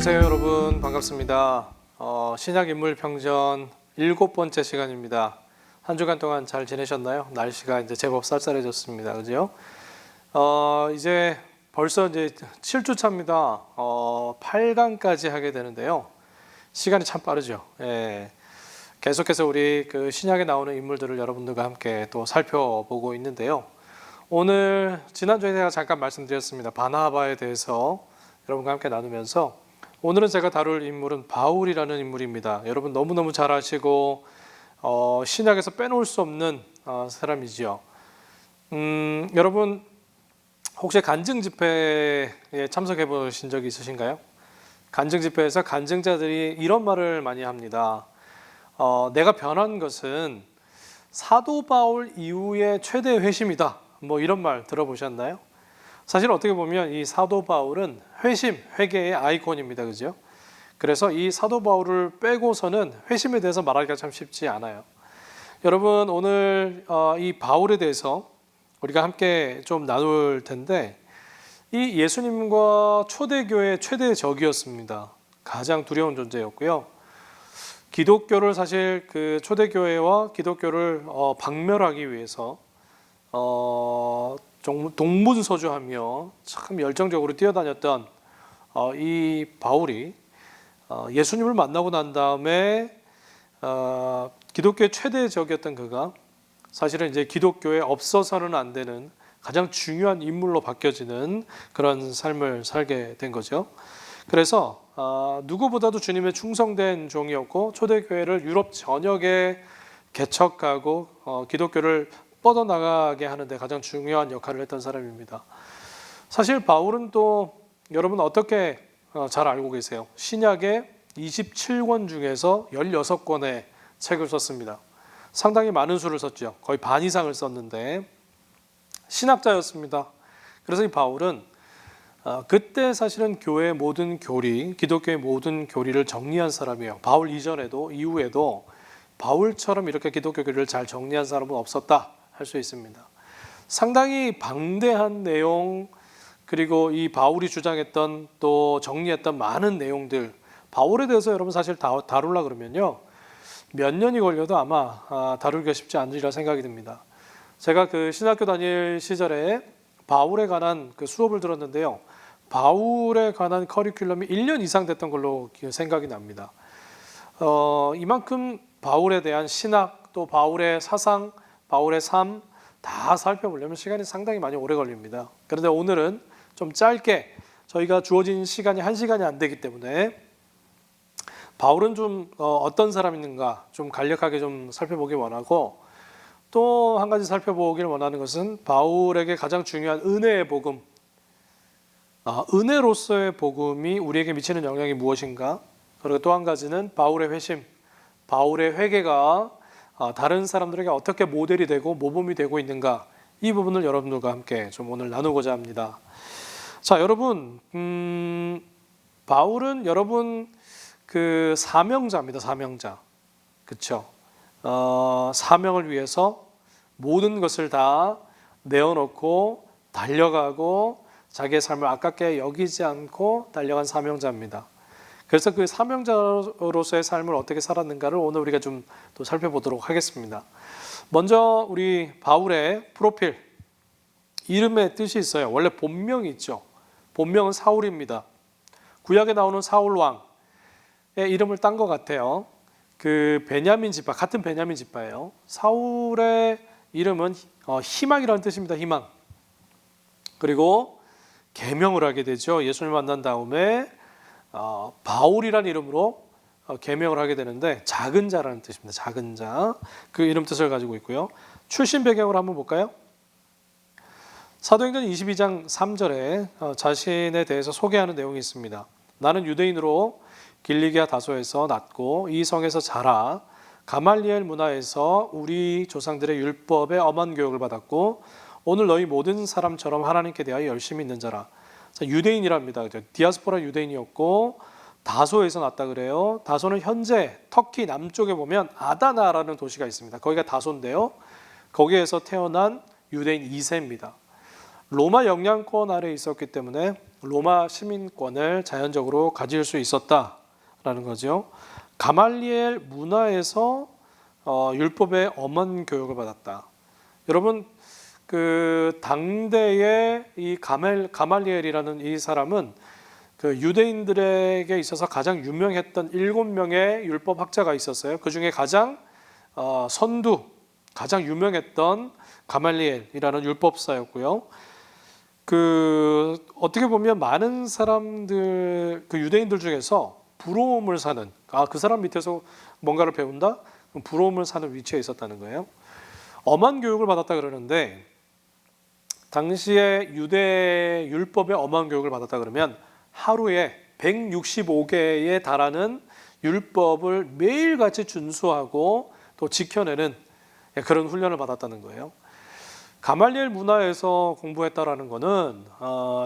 안녕하세요 여러분, 반갑습니다. 신약인물평전 7번째 시간입니다. 한 주간 동안 잘 지내셨나요? 날씨가 이제 제법 쌀쌀해졌습니다. 그죠? 이제 벌써 이제 7주 차입니다. 8강까지 하게 되는데요. 시간이 참 빠르죠. 예. 계속해서 우리 그 신약에 나오는 인물들을 여러분들과 함께 또 살펴보고 있는데요. 오늘 지난주에 제가 잠깐 말씀드렸습니다. 바나바에 대해서 여러분과 함께 나누면서 오늘은 제가 다룰 인물은 바울이라는 인물입니다. 여러분 너무너무 잘 아시고 신약에서 빼놓을 수 없는 사람이지요. 여러분 혹시 간증 집회에 참석해 보신 적이 있으신가요? 간증 집회에서 간증자들이 이런 말을 많이 합니다. 내가 변한 것은 사도 바울 이후의 최대 회심이다. 뭐 이런 말 들어보셨나요? 사실 어떻게 보면 이 사도 바울은 회심, 회개의 아이콘입니다. 그죠? 그래서 이 사도 바울을 빼고서는 회심에 대해서 말하기가 참 쉽지 않아요. 여러분 오늘 이 바울에 대해서 우리가 함께 좀 나눌 텐데 이 예수님과 초대교회의 최대 적이었습니다. 가장 두려운 존재였고요. 기독교를 사실 그 초대교회와 기독교를 박멸하기 위해서 동분서주하며 참 열정적으로 뛰어다녔던 이 바울이 예수님을 만나고 난 다음에 기독교의 최대 적이었던 그가 사실은 이제 기독교에 없어서는 안 되는 가장 중요한 인물로 바뀌어지는 그런 삶을 살게 된 거죠. 그래서 누구보다도 주님의 충성된 종이었고 초대교회를 유럽 전역에 개척하고 기독교를 뻗어나가게 하는데 가장 중요한 역할을 했던 사람입니다. 사실 바울은 또 여러분 어떻게 잘 알고 계세요? 신약의 27권 중에서 16권의 책을 썼습니다. 상당히 많은 수를 썼죠. 거의 반 이상을 썼는데 신학자였습니다. 그래서 이 바울은 그때 사실은 교회의 모든 교리, 기독교의 모든 교리를 정리한 사람이에요. 바울 이전에도 이후에도 바울처럼 이렇게 기독교 교리를 잘 정리한 사람은 없었다 할 수 있습니다. 상당히 방대한 내용, 그리고 이 바울이 주장했던 또 정리했던 많은 내용들, 바울에 대해서 여러분 사실 다루려 그러면요 몇 년이 걸려도 아마 다루기가 쉽지 않으리라 생각이 듭니다. 제가 그 신학교 다닐 시절에 바울에 관한 그 수업을 들었는데요, 바울에 관한 커리큘럼이 1년 이상 됐던 걸로 생각이 납니다. 이만큼 바울에 대한 신학, 또 바울의 사상, 바울의 삶 다 살펴보려면 시간이 상당히 많이 오래 걸립니다. 그런데 오늘은 좀 짧게 저희가 주어진 시간이 1시간이 안 되기 때문에 바울은 좀 어떤 사람인가 좀 간략하게 좀 살펴보기 원하고, 또 한 가지 살펴보기를 원하는 것은 바울에게 가장 중요한 은혜의 복음, 은혜로서의 복음이 우리에게 미치는 영향이 무엇인가, 그리고 또 한 가지는 바울의 회심, 바울의 회개가 다른 사람들에게 어떻게 모델이 되고 모범이 되고 있는가, 이 부분을 여러분들과 함께 좀 오늘 나누고자 합니다. 자, 여러분 바울은 여러분 그 사명자입니다. 사명자. 그렇죠? 사명을 위해서 모든 것을 다 내어놓고 달려가고 자기의 삶을 아깝게 여기지 않고 달려간 사명자입니다. 그래서 그 사명자로서의 삶을 어떻게 살았는가를 오늘 우리가 좀 또 살펴보도록 하겠습니다. 먼저 우리 바울의 프로필, 이름의 뜻이 있어요. 원래 본명이 있죠. 본명은 사울입니다. 구약에 나오는 사울 왕의 이름을 딴 것 같아요. 그 베냐민 지파, 같은 베냐민 지파예요. 사울의 이름은 희망이라는 뜻입니다. 희망. 그리고 계명을 하게 되죠. 예수님을 만난 다음에 바울이라는 이름으로 계명을 하게 되는데 작은 자라는 뜻입니다. 작은 자. 그 이름 뜻을 가지고 있고요. 출신 배경을 한번 볼까요? 사도행전 22장 3절에 자신에 대해서 소개하는 내용이 있습니다. 나는 유대인으로 길리기아 다소에서 났고 이 성에서 자라 가말리엘 문화에서 우리 조상들의 율법에 엄한 교육을 받았고 오늘 너희 모든 사람처럼 하나님께 대하여 열심히 있는 자라. 유대인이랍니다. 디아스포라 유대인이었고 다소에서 났다 그래요. 다소는 현재 터키 남쪽에 보면 아다나라는 도시가 있습니다. 거기가 다소인데요. 거기에서 태어난 유대인 2세입니다. 로마 영향권 아래 있었기 때문에 로마 시민권을 자연적으로 가질 수 있었다라는 거죠. 가말리엘 문화에서 율법의 엄한 교육을 받았다. 여러분 그 당대의 이 가말리엘이라는 이 사람은 그 유대인들에게 있어서 가장 유명했던 7명의 율법 학자가 있었어요. 그 중에 가장 선두, 가장 유명했던 가말리엘이라는 율법사였고요. 그 어떻게 보면 많은 사람들, 그 유대인들 중에서 부러움을 사는, 그 사람 밑에서 뭔가를 배운다? 그럼 부러움을 사는 위치에 있었다는 거예요. 엄한 교육을 받았다 그러는데 당시에 유대 율법의 엄한 교육을 받았다 그러면 하루에 165개에 달하는 율법을 매일같이 준수하고 또 지켜내는 그런 훈련을 받았다는 거예요. 가말리엘 문화에서 공부했다라는 것은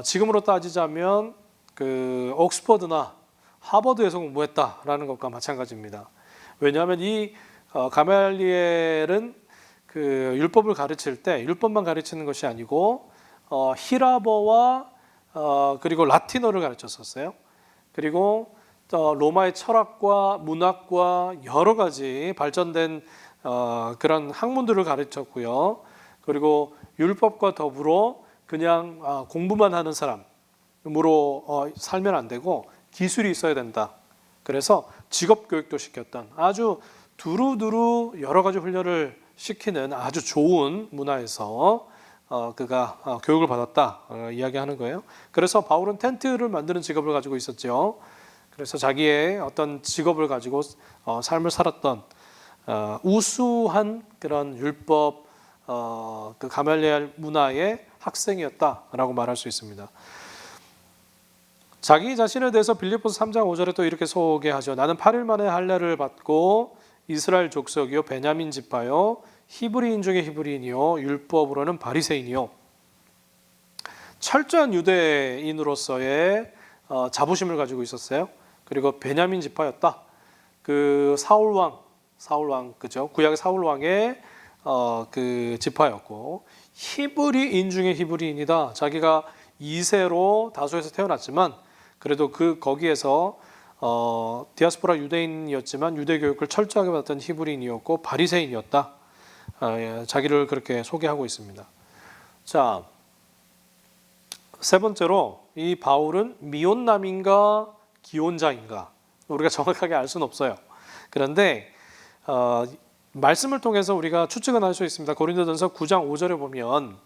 지금으로 따지자면 그 옥스퍼드나 하버드에서 공부했다라는 것과 마찬가지입니다. 왜냐하면 이 가말리엘은 그 율법을 가르칠 때 율법만 가르치는 것이 아니고 히라버와 그리고 라틴어를 가르쳤었어요. 그리고 로마의 철학과 문학과 여러 가지 발전된 그런 학문들을 가르쳤고요. 그리고 율법과 더불어 그냥 공부만 하는 사람으로 살면 안 되고 기술이 있어야 된다. 그래서 직업 교육도 시켰던 아주 두루두루 여러 가지 훈련을 시키는 아주 좋은 문화에서 그가 교육을 받았다 이야기하는 거예요. 그래서 바울은 텐트를 만드는 직업을 가지고 있었죠. 그래서 자기의 어떤 직업을 가지고 삶을 살았던 우수한 그런 율법 그 가말리엘 문화의 학생이었다라고 말할 수 있습니다. 자기 자신에 대해서 빌립보서 3장 5절에 또 이렇게 소개하죠. 나는 8일 만에 할례를 받고 이스라엘 족속이요 베냐민 지파요 히브리인 중에 히브리인이요 율법으로는 바리새인이요. 철저한 유대인으로서의 자부심을 가지고 있었어요. 그리고 베냐민 지파였다. 그 사울 왕 그죠? 구약의 사울 왕의 그 지파였고 히브리인 중에 히브리인이다. 자기가 2세로 다소에서 태어났지만 그래도 거기에서 디아스포라 유대인이었지만 유대 교육을 철저하게 받았던 히브리인이었고 바리새인이었다. 자기를 그렇게 소개하고 있습니다. 자, 세 번째로 이 바울은 미혼남인가 기혼자인가 우리가 정확하게 알 수는 없어요. 그런데 말씀을 통해서 우리가 추측은 할 수 있습니다. 고린도전서 9장 5절에 보면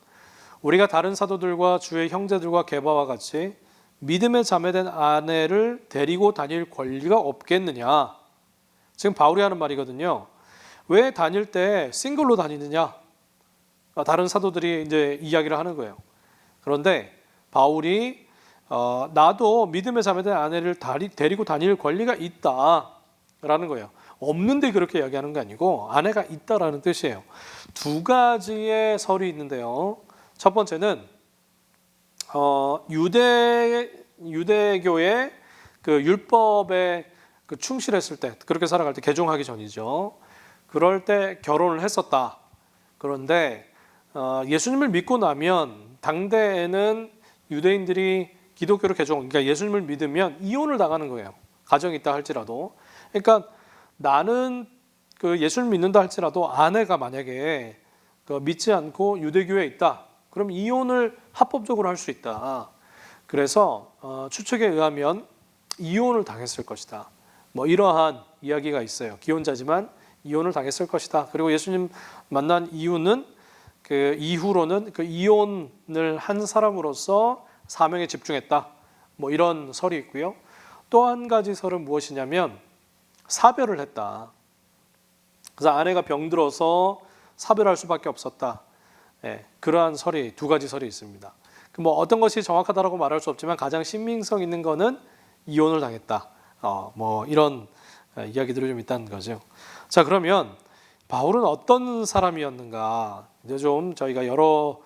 우리가 다른 사도들과 주의 형제들과 게바와 같이 믿음에 자매된 아내를 데리고 다닐 권리가 없겠느냐. 지금 바울이 하는 말이거든요. 왜 다닐 때 싱글로 다니느냐. 다른 사도들이 이제 이야기를 하는 거예요. 그런데 바울이 나도 믿음에 자매된 아내를 데리고 다닐 권리가 있다라는 거예요. 없는데 그렇게 이야기하는 게 아니고 아내가 있다라는 뜻이에요. 두 가지의 설이 있는데요. 첫 번째는 유대교의 그 율법에 충실했을 때 그렇게 살아갈 때 개종하기 전이죠. 그럴 때 결혼을 했었다. 그런데 예수님을 믿고 나면 당대에는 유대인들이 기독교로 그러니까 예수님을 믿으면 이혼을 당하는 거예요. 가정이 있다 할지라도. 그러니까 나는 그 예수를 믿는다 할지라도 아내가 만약에 믿지 않고 유대교에 있다. 그럼 이혼을 합법적으로 할 수 있다. 그래서 추측에 의하면 이혼을 당했을 것이다. 뭐 이러한 이야기가 있어요. 기혼자지만 이혼을 당했을 것이다. 그리고 예수님 만난 이유는 그 이후로는 그 이혼을 한 사람으로서 사명에 집중했다. 뭐 이런 설이 있고요. 또 한 가지 설은 무엇이냐면 사별을 했다. 그래서 아내가 병들어서 사별할 수밖에 없었다. 그러한 설이 두 가지 설이 있습니다. 뭐 어떤 것이 정확하다라고 말할 수 없지만 가장 신빙성 있는 거는 이혼을 당했다. 뭐 이런 이야기들이 좀 있다는 거죠. 자, 그러면 바울은 어떤 사람이었는가? 이제 좀 저희가 여러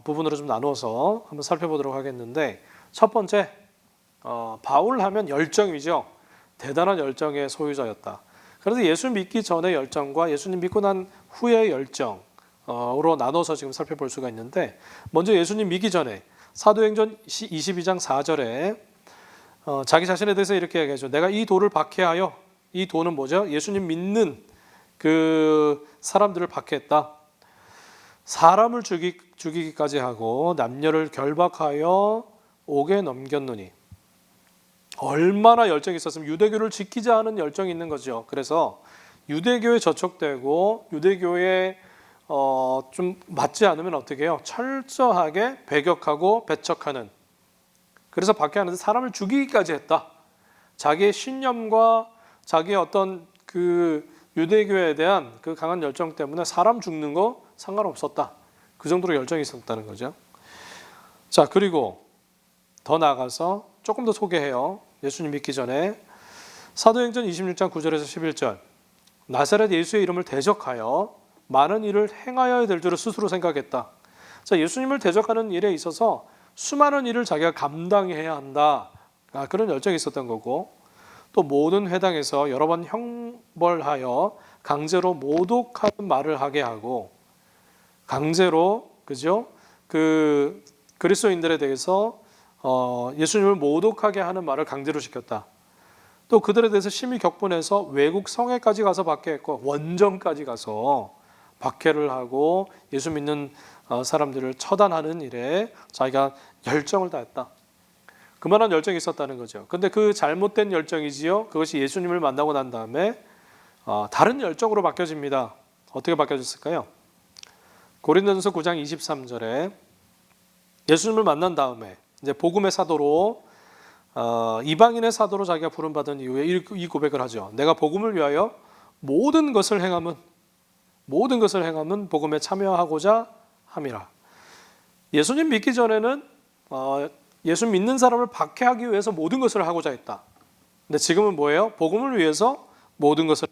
부분으로 좀 나누어서 한번 살펴보도록 하겠는데 첫 번째 바울 하면 열정이죠. 대단한 열정의 소유자였다. 그래서 예수 믿기 전의 열정과 예수님 믿고 난 후의 열정 으로 나눠서 지금 살펴볼 수가 있는데, 먼저 예수님 믿기 전에 사도행전 22장 4절에 자기 자신에 대해서 이렇게 얘기하죠. 내가 이 돌을 박해하여, 이 돌은 뭐죠? 예수님 믿는 그 사람들을 박해했다. 사람을 죽이기까지 하고 남녀를 결박하여 옥에 넘겼노니. 얼마나 열정이 있었으면, 유대교를 지키자 하는 열정이 있는 거죠. 그래서 유대교에 저촉되고 유대교에 좀 맞지 않으면 어떻게 해요? 철저하게 배격하고 배척하는. 그래서 박해하는데 사람을 죽이기까지 했다. 자기의 신념과 자기의 어떤 그 유대교에 대한 그 강한 열정 때문에 사람 죽는 거 상관없었다. 그 정도로 열정이 있었다는 거죠. 자, 그리고 더 나아가서 조금 더 소개해요. 예수님 믿기 전에 사도행전 26장 9절에서 11절. 나사렛 예수의 이름을 대적하여 많은 일을 행하여야 될 줄을 스스로 생각했다. 자, 예수님을 대적하는 일에 있어서 수많은 일을 자기가 감당해야 한다. 그런 열정이 있었던 거고, 또 모든 회당에서 여러 번 형벌하여 강제로 모독하는 말을 하게 하고, 강제로, 그죠? 그 그리스도인들에 대해서 예수님을 모독하게 하는 말을 강제로 시켰다. 또 그들에 대해서 심히 격분해서 외국 성회까지 가서 박해했고, 원정까지 가서 박해를 하고 예수 믿는 사람들을 처단하는 일에 자기가 열정을 다했다. 그만한 열정이 있었다는 거죠. 근데 그 잘못된 열정이지요. 그것이 예수님을 만나고 난 다음에 다른 열정으로 바뀌어집니다. 어떻게 바뀌어졌을까요? 고린도전서 9장 23절에 예수님을 만난 다음에 이제 복음의 사도로 이방인의 사도로 자기가 부름받은 이후에 이 고백을 하죠. 내가 복음을 위하여 모든 것을 행함은 복음에 참여하고자 함이라. 예수님 믿기 전에는 예수 믿는 사람을 박해하기 위해서 모든 것을 하고자 했다. 근데 지금은 뭐예요? 복음을 위해서 모든 것을.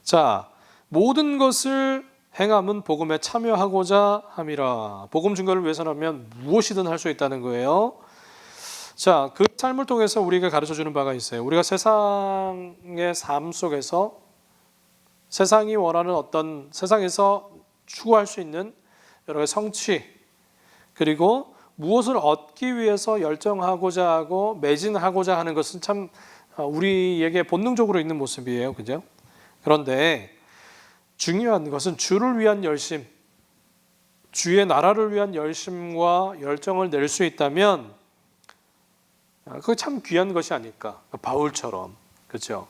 자, 모든 것을 행함은 복음에 참여하고자 함이라. 복음 증거를 위해서라면 무엇이든 할 수 있다는 거예요. 자, 그 삶을 통해서 우리가 가르쳐주는 바가 있어요. 우리가 세상의 삶 속에서 세상이 원하는 어떤, 세상에서 추구할 수 있는 여러 가지 성취, 그리고 무엇을 얻기 위해서 열정하고자 하고 매진하고자 하는 것은 참 우리에게 본능적으로 있는 모습이에요. 그죠? 그런데 중요한 것은 주를 위한 열심, 주의 나라를 위한 열심과 열정을 낼 수 있다면 그거 참 귀한 것이 아닐까. 바울처럼. 그렇죠?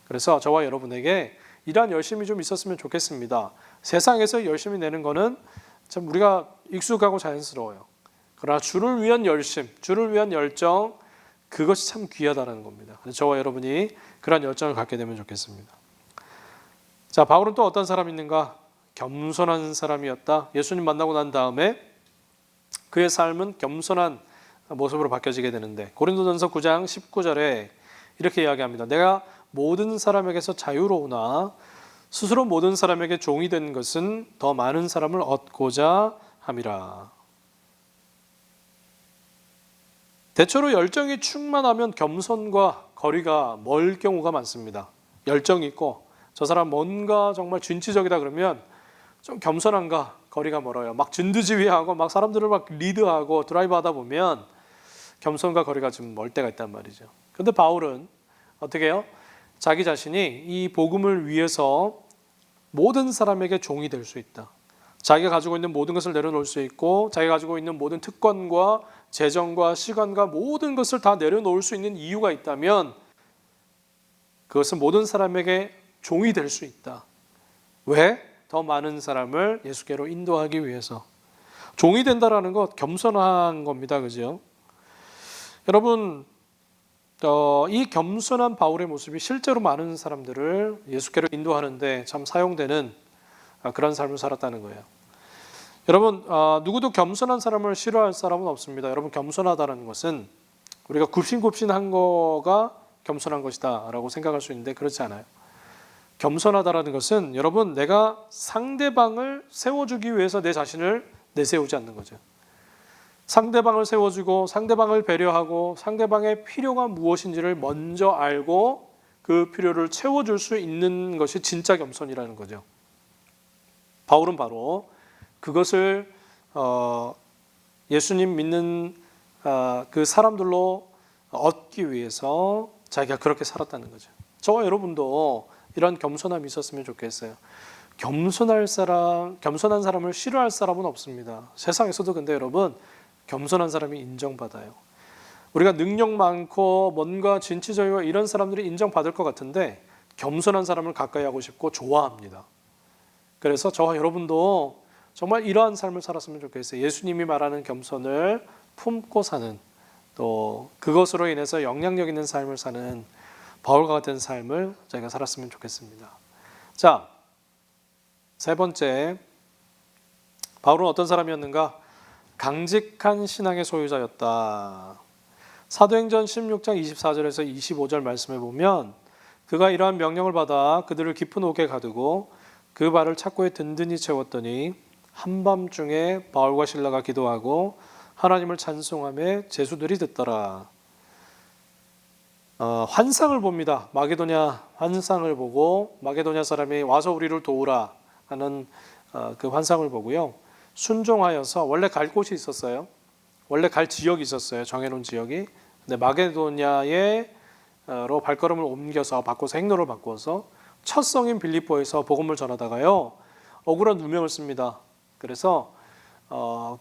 그래서 저와 여러분에게 이러한 열심이 좀 있었으면 좋겠습니다. 세상에서 열심히 내는 거는 참 우리가 익숙하고 자연스러워요. 그러나 주를 위한 열심, 주를 위한 열정, 그것이 참 귀하다는 겁니다. 그래서 저와 여러분이 그러한 열정을 갖게 되면 좋겠습니다. 자, 바울은 또 어떤 사람이 있는가? 겸손한 사람이었다. 예수님 만나고 난 다음에 그의 삶은 겸손한 모습으로 바뀌어지게 되는데, 고린도전서 9장 19절에 이렇게 이야기합니다. 내가 모든 사람에게서 자유로우나 스스로 모든 사람에게 종이 된 것은 더 많은 사람을 얻고자 함이라. 대체로 열정이 충만하면 겸손과 거리가 멀 경우가 많습니다. 열정이 있고 저 사람 뭔가 정말 진취적이다 그러면 좀 겸손한가 거리가 멀어요. 막 진두지휘하고 막 사람들을 막 리드하고 드라이브하다 보면 겸손과 거리가 좀 멀 때가 있단 말이죠. 그런데 바울은 어떻게 해요? 자기 자신이 이 복음을 위해서 모든 사람에게 종이 될 수 있다. 자기가 가지고 있는 모든 것을 내려놓을 수 있고, 자기가 가지고 있는 모든 특권과 재정과 시간과 모든 것을 다 내려놓을 수 있는 이유가 있다면 그것은 모든 사람에게 종이 될 수 있다. 왜? 더 많은 사람을 예수께로 인도하기 위해서. 종이 된다라는 것 겸손한 겁니다. 그죠? 여러분, 이 겸손한 바울의 모습이 실제로 많은 사람들을 예수께로 인도하는데 참 사용되는 그런 삶을 살았다는 거예요. 여러분, 누구도 겸손한 사람을 싫어할 사람은 없습니다. 여러분, 겸손하다는 것은 우리가 굽신굽신한 거가 겸손한 것이다 라고 생각할 수 있는데 그렇지 않아요. 겸손하다라는 것은 여러분, 내가 상대방을 세워주기 위해서 내 자신을 내세우지 않는 거죠. 상대방을 세워주고 상대방을 배려하고 상대방의 필요가 무엇인지를 먼저 알고 그 필요를 채워줄 수 있는 것이 진짜 겸손이라는 거죠. 바울은 바로 그것을 예수님 믿는 그 사람들로 얻기 위해서 자기가 그렇게 살았다는 거죠. 저와 여러분도 이런 겸손함이 있었으면 좋겠어요. 겸손한 사람을 싫어할 사람은 없습니다. 세상에서도. 근데 여러분, 겸손한 사람이 인정받아요. 우리가 능력 많고 뭔가 진취적이고 이런 사람들이 인정받을 것 같은데 겸손한 사람을 가까이 하고 싶고 좋아합니다. 그래서 저와 여러분도 정말 이러한 삶을 살았으면 좋겠어요. 예수님이 말하는 겸손을 품고 사는, 또 그것으로 인해서 영향력 있는 삶을 사는 바울과 같은 삶을 저희가 살았으면 좋겠습니다. 자, 세 번째, 바울은 어떤 사람이었는가? 강직한 신앙의 소유자였다. 사도행전 16장 24절에서 25절 말씀에 보면 그가 이러한 명령을 받아 그들을 깊은 옥에 가두고 그 발을 착고에 든든히 채웠더니 한밤중에 바울과 실라가 기도하고 하나님을 찬송하며 제수들이 듣더라. 환상을 봅니다. 마게도냐 환상을 보고 마게도냐 사람이 와서 우리를 도우라 하는 그 환상을 보고요. 순종하여서 원래 갈 곳이 있었어요. 원래 갈 지역이 있었어요. 정해놓은 지역이. 근데 마게도냐로 발걸음을 옮겨서 바꿔서 행로를 바꿔서 첫 성인 빌립보에서 복음을 전하다가요. 억울한 누명을 씁니다. 그래서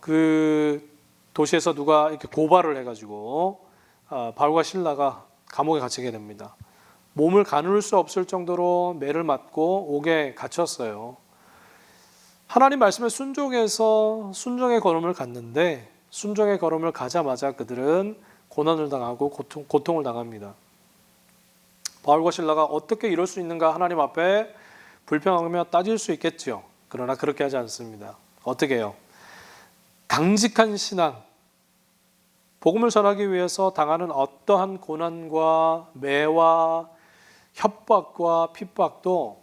그 도시에서 누가 이렇게 고발을 해가지고 바울과 실라가 감옥에 갇히게 됩니다. 몸을 가눌 수 없을 정도로 매를 맞고 옥에 갇혔어요. 하나님 말씀에 순종해서 순종의 걸음을 갔는데 순종의 걸음을 가자마자 그들은 고난을 당하고 고통을 당합니다. 바울과 실라가 어떻게 이럴 수 있는가 하나님 앞에 불평하며 따질 수 있겠죠. 그러나 그렇게 하지 않습니다. 어떻게 해요? 강직한 신앙, 복음을 전하기 위해서 당하는 어떠한 고난과 매와 협박과 핍박도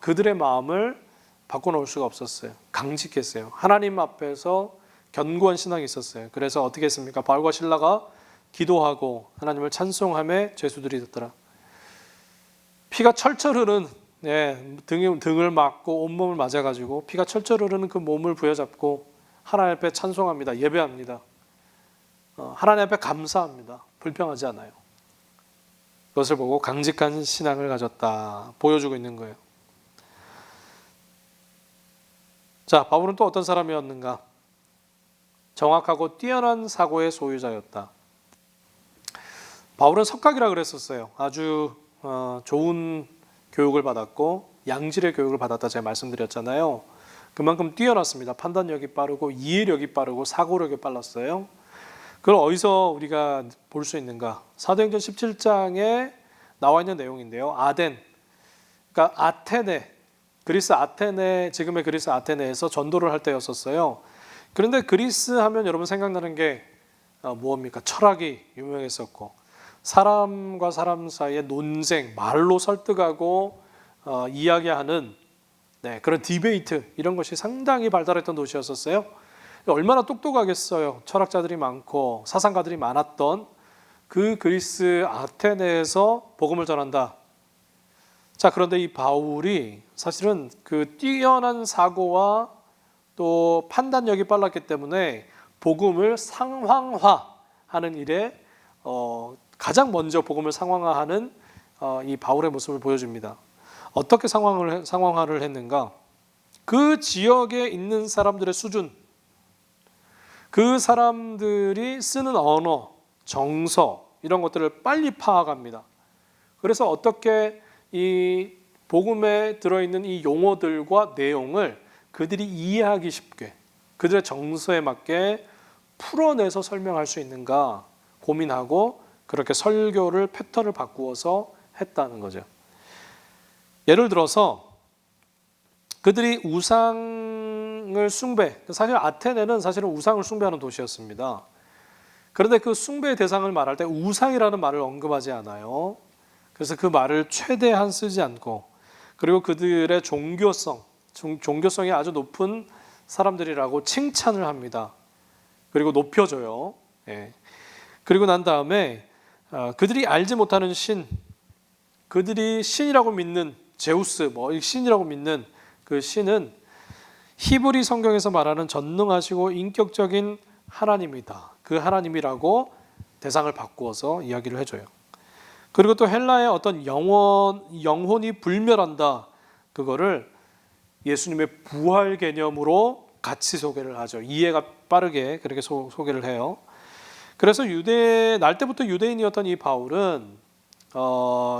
그들의 마음을 바꿔놓을 수가 없었어요. 강직했어요. 하나님 앞에서 견고한 신앙이 있었어요. 그래서 어떻게 했습니까? 바울과 실라가 기도하고 하나님을 찬송하며 제수들이 듣더라. 피가 철철 흐르는 등을 맞고 온몸을 맞아가지고 피가 철철 흐르는 그 몸을 부여잡고 하나님 앞에 찬송합니다. 예배합니다. 하나님 앞에 감사합니다. 불평하지 않아요. 그것을 보고 강직한 신앙을 가졌다 보여주고 있는 거예요. 자, 바울은 또 어떤 사람이었는가? 정확하고 뛰어난 사고의 소유자였다. 바울은 석학이라 그랬었어요. 아주 좋은 교육을 받았고 양질의 교육을 받았다 제가 말씀드렸잖아요. 그만큼 뛰어났습니다. 판단력이 빠르고 이해력이 빠르고 사고력이 빨랐어요. 그걸 어디서 우리가 볼 수 있는가? 사도행전 17장에 나와 있는 내용인데요. 아덴, 그러니까 아테네, 그리스 아테네, 지금의 그리스 아테네에서 전도를 할 때였었어요. 그런데 그리스 하면 여러분 생각나는 게 무엇입니까? 철학이 유명했었고 사람과 사람 사이의 논쟁, 말로 설득하고 이야기하는 그런 디베이트 이런 것이 상당히 발달했던 도시였었어요. 얼마나 똑똑하겠어요. 철학자들이 많고 사상가들이 많았던 그 그리스 아테네에서 복음을 전한다. 자, 그런데 이 바울이 사실은 그 뛰어난 사고와 또 판단력이 빨랐기 때문에 복음을 상황화하는 일에 가장 먼저 복음을 상황화하는 이 바울의 모습을 보여줍니다. 어떻게 상황화를 했는가? 그 지역에 있는 사람들의 수준, 그 사람들이 쓰는 언어, 정서 이런 것들을 빨리 파악합니다. 그래서 어떻게 이 복음에 들어있는 이 용어들과 내용을 그들이 이해하기 쉽게 그들의 정서에 맞게 풀어내서 설명할 수 있는가 고민하고 그렇게 설교를 패턴을 바꾸어서 했다는 거죠. 예를 들어서 그들이 우상을 숭배, 사실 아테네는 사실은 우상을 숭배하는 도시였습니다. 그런데 그 숭배의 대상을 말할 때 우상이라는 말을 언급하지 않아요. 그래서 그 말을 최대한 쓰지 않고 그리고 그들의 종교성이 아주 높은 사람들이라고 칭찬을 합니다. 그리고 높여줘요. 그리고 난 다음에 그들이 알지 못하는 신, 그들이 신이라고 믿는 제우스, 신이라고 믿는 그 신은 히브리 성경에서 말하는 전능하시고 인격적인 하나님이다. 그 하나님이라고 대상을 바꾸어서 이야기를 해줘요. 그리고 또 헬라의 어떤 영혼이 불멸한다. 그거를 예수님의 부활 개념으로 같이 소개를 하죠. 이해가 빠르게 그렇게 소개를 해요. 그래서 날 때부터 유대인이었던 이 바울은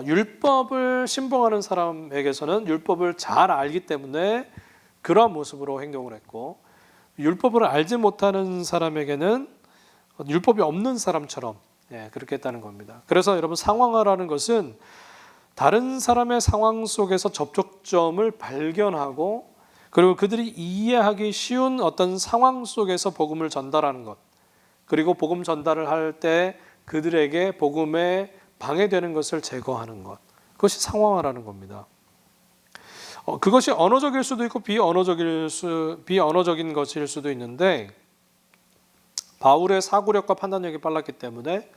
율법을 신봉하는 사람에게서는 율법을 잘 알기 때문에 그러한 모습으로 행동을 했고, 율법을 알지 못하는 사람에게는 율법이 없는 사람처럼 그렇게 했다는 겁니다. 그래서 여러분, 상황화라는 것은 다른 사람의 상황 속에서 접촉점을 발견하고 그리고 그들이 이해하기 쉬운 어떤 상황 속에서 복음을 전달하는 것, 그리고 복음 전달을 할 때 그들에게 복음에 방해되는 것을 제거하는 것, 그것이 상황화라는 겁니다. 그것이 언어적일 수도 있고 비언어적인 것일 수도 있는데, 바울의 사고력과 판단력이 빨랐기 때문에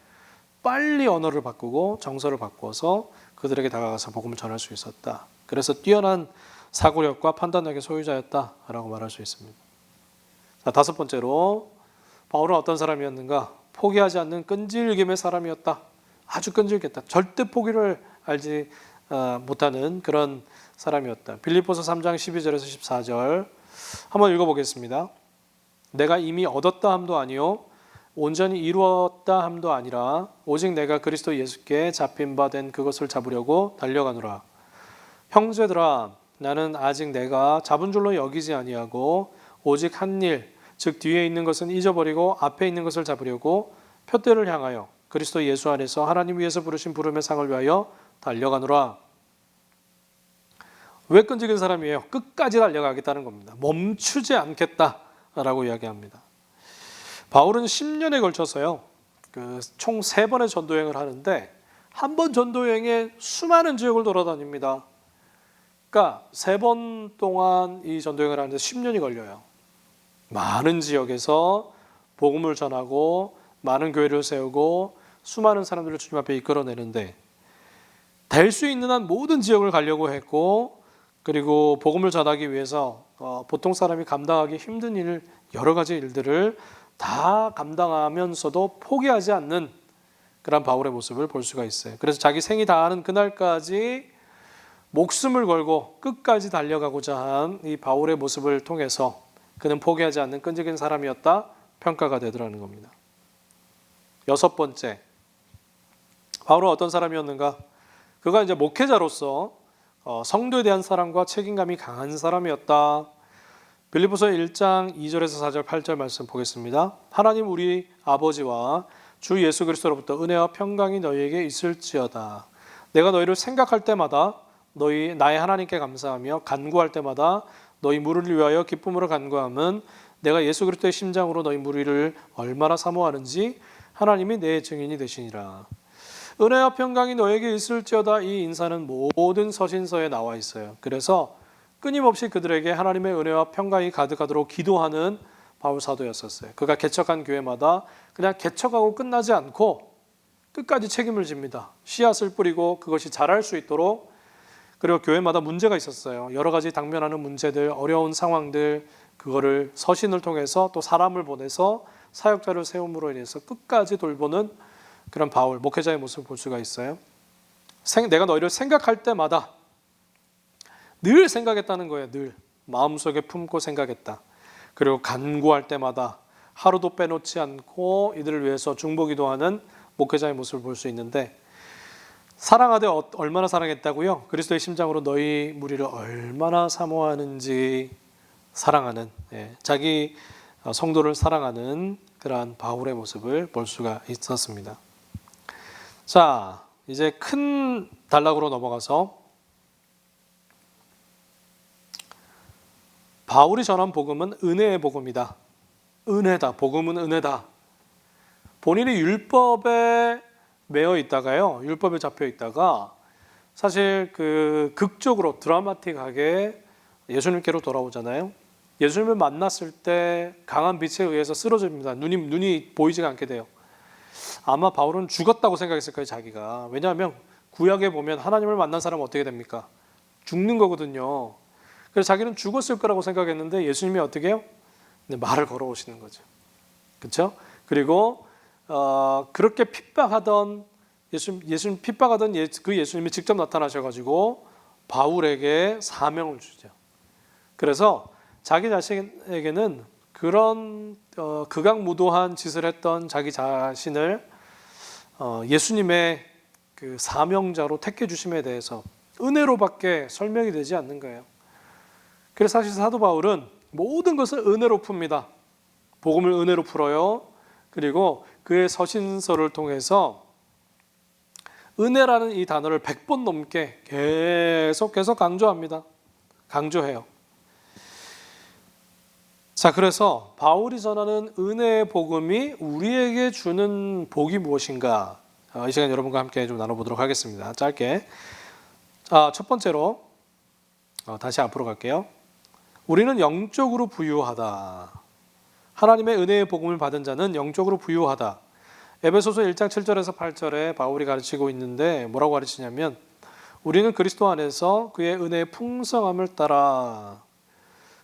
빨리 언어를 바꾸고 정서를 바꿔서 그들에게 다가가서 복음을 전할 수 있었다. 그래서 뛰어난 사고력과 판단력의 소유자였다라고 말할 수 있습니다. 자, 다섯 번째로, 바울은 어떤 사람이었는가? 포기하지 않는 끈질김의 사람이었다. 아주 끈질겼다. 절대 포기를 알지 못하는 그런 사람이었다. 빌립보서 3장 12절에서 14절 한번 읽어보겠습니다. 내가 이미 얻었다 함도 아니요 온전히 이루었다 함도 아니라 오직 내가 그리스도 예수께 잡힌 바 된 그것을 잡으려고 달려가노라. 형제들아, 나는 아직 내가 잡은 줄로 여기지 아니하고 오직 한 일, 즉 뒤에 있는 것은 잊어버리고 앞에 있는 것을 잡으려고 표대를 향하여 그리스도 예수 안에서 하나님 위에서 부르신 부름의 상을 위하여 달려가노라. 왜 끈질긴 사람이에요? 끝까지 달려가겠다는 겁니다. 멈추지 않겠다라고 이야기합니다. 바울은 10년에 걸쳐서요, 총 3번의 전도여행을 하는데 한 번 전도여행에 수많은 지역을 돌아다닙니다. 그러니까 3번 동안 이 전도여행을 하는데 10년이 걸려요. 많은 지역에서 복음을 전하고 많은 교회를 세우고 수많은 사람들을 주님 앞에 이끌어내는데, 될 수 있는 한 모든 지역을 가려고 했고, 그리고 복음을 전하기 위해서 보통 사람이 감당하기 힘든 여러 가지 일들을 다 감당하면서도 포기하지 않는 그런 바울의 모습을 볼 수가 있어요. 그래서 자기 생이 다하는 그날까지 목숨을 걸고 끝까지 달려가고자 한 이 바울의 모습을 통해서 그는 포기하지 않는 끈질긴 사람이었다 평가가 되더라는 겁니다. 여섯 번째, 바울은 어떤 사람이었는가? 그가 이제 목회자로서 성도에 대한 사랑과 책임감이 강한 사람이었다. 빌립보서 1장 2절에서 4절 8절 말씀 보겠습니다. 하나님 우리 아버지와 주 예수 그리스도로부터 은혜와 평강이 너희에게 있을지어다. 내가 너희를 생각할 때마다 나의 하나님께 감사하며 간구할 때마다 너희 무리를 위하여 기쁨으로 간구함은 내가 예수 그리스도의 심장으로 너희 무리를 얼마나 사모하는지 하나님이 내 증인이 되시니라. 은혜와 평강이 너에게 있을지어다. 이 인사는 모든 서신서에 나와 있어요. 그래서 끊임없이 그들에게 하나님의 은혜와 평강이 가득하도록 기도하는 바울 사도였었어요. 그가 개척한 교회마다 그냥 개척하고 끝나지 않고 끝까지 책임을 집니다. 씨앗을 뿌리고 그것이 자랄 수 있도록. 그리고 교회마다 문제가 있었어요. 여러 가지 당면하는 문제들, 어려운 상황들, 그거를 서신을 통해서 또 사람을 보내서 사역자를 세움으로 인해서 끝까지 돌보는 그런 바울, 목회자의 모습을 볼 수가 있어요. 내가 너희를 생각할 때마다 늘 생각했다는 거예요. 늘 마음속에 품고 생각했다. 그리고 간구할 때마다 하루도 빼놓지 않고 이들을 위해서 중보기도하는 목회자의 모습을 볼 수 있는데, 사랑하되 얼마나 사랑했다고요? 그리스도의 심장으로 너희 무리를 얼마나 사모하는지 사랑하는, 자기 성도를 사랑하는 그러한 바울의 모습을 볼 수가 있었습니다. 자, 이제 큰 단락으로 넘어가서 바울이 전한 복음은 은혜의 복음이다. 은혜다. 복음은 은혜다. 본인이 율법에 매여 있다가요, 율법에 잡혀 있다가 사실 극적으로 드라마틱하게 예수님께로 돌아오잖아요. 예수님을 만났을 때 강한 빛에 의해서 쓰러집니다. 눈이 보이지가 않게 돼요. 아마 바울은 죽었다고 생각했을 거예요, 자기가. 왜냐하면 구약에 보면 하나님을 만난 사람은 어떻게 됩니까? 죽는 거거든요. 그래서 자기는 죽었을 거라고 생각했는데 예수님이 어떻게 해요? 말을 걸어오시는 거죠. 그렇죠? 그리고 그렇게 핍박하던 예수님 핍박하던 그 예수님이 직접 나타나셔가지고 바울에게 사명을 주죠. 그래서 자기 자신에게는 그런 극악무도한 짓을 했던 자기 자신을 예수님의 그 사명자로 택해 주심에 대해서 은혜로밖에 설명이 되지 않는 거예요. 그래서 사실 사도 바울은 모든 것을 은혜로 풉니다. 복음을 은혜로 풀어요. 그리고 그의 서신서를 통해서 은혜라는 이 단어를 100번 넘게 계속해서 강조합니다. 강조해요. 자, 그래서 바울이 전하는 은혜의 복음이 우리에게 주는 복이 무엇인가? 이 시간 여러분과 함께 좀 나눠보도록 하겠습니다. 짧게. 첫 번째로 다시 앞으로 갈게요. 우리는 영적으로 부유하다. 하나님의 은혜의 복음을 받은 자는 영적으로 부유하다. 에베소서 1장 7절에서 8절에 바울이 가르치고 있는데 뭐라고 가르치냐면 우리는 그리스도 안에서 그의 은혜의 풍성함을 따라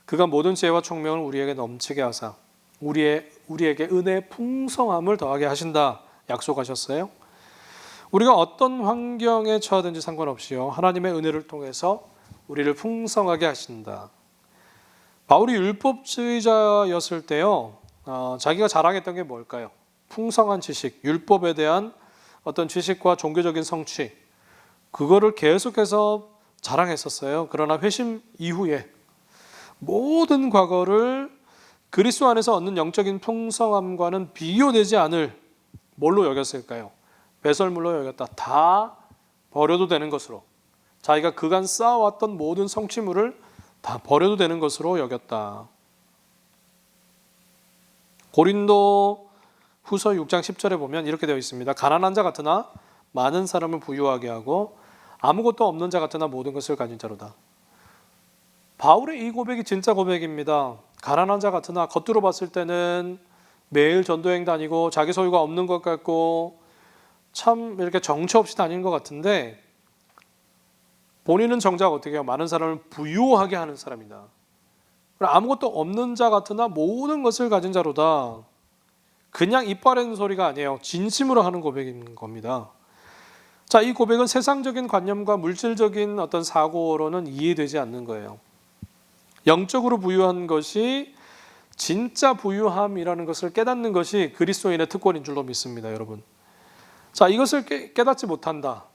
그가 모든 지혜와 총명을 우리에게 넘치게 하사 우리에게 은혜의 풍성함을 더하게 하신다 약속하셨어요. 우리가 어떤 환경에 처하든지 상관없이요 하나님의 은혜를 통해서 우리를 풍성하게 하신다. 바울이 율법주의자였을 때요 자기가 자랑했던 게 뭘까요? 풍성한 지식, 율법에 대한 어떤 지식과 종교적인 성취 그거를 계속해서 자랑했었어요. 그러나 회심 이후에 모든 과거를 그리스도 안에서 얻는 영적인 풍성함과는 비교되지 않을 뭘로 여겼을까요? 배설물로 여겼다. 다 버려도 되는 것으로 자기가 그간 쌓아왔던 모든 성취물을 다 버려도 되는 것으로 여겼다. 고린도 후서 6장 10절에 보면 이렇게 되어 있습니다. 가난한 자 같으나 많은 사람을 부유하게 하고 아무것도 없는 자 같으나 모든 것을 가진 자로다. 바울의 이 고백이 진짜 고백입니다. 가난한 자 같으나 겉으로 봤을 때는 매일 전도행 다니고 자기 소유가 없는 것 같고 참 이렇게 정처 없이 다니는 것 같은데 본인은 정작 어떻게 해요? 많은 사람을 부유하게 하는 사람이다. 아무것도 없는 자 같으나 모든 것을 가진 자로다. 그냥 입 바르는 소리가 아니에요. 진심으로 하는 고백인 겁니다. 자, 이 고백은 세상적인 관념과 물질적인 어떤 사고로는 이해되지 않는 거예요. 영적으로 부유한 것이 진짜 부유함이라는 것을 깨닫는 것이 그리스도인의 특권인 줄로 믿습니다, 여러분. 자, 이것을 깨닫지 못한다.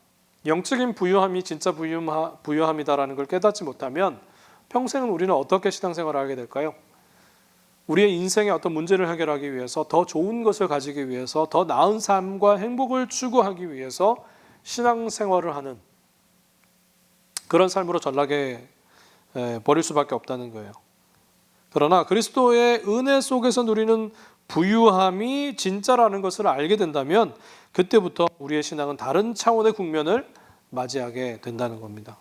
영적인 부유함이 진짜 부유함이다라는 걸 깨닫지 못하면 평생은 우리는 어떻게 신앙생활을 하게 될까요? 우리의 인생의 어떤 문제를 해결하기 위해서 더 좋은 것을 가지기 위해서 더 나은 삶과 행복을 추구하기 위해서 신앙생활을 하는 그런 삶으로 전락해 버릴 수밖에 없다는 거예요. 그러나 그리스도의 은혜 속에서 누리는 부유함이 진짜라는 것을 알게 된다면 그때부터 우리의 신앙은 다른 차원의 국면을 맞이하게 된다는 겁니다.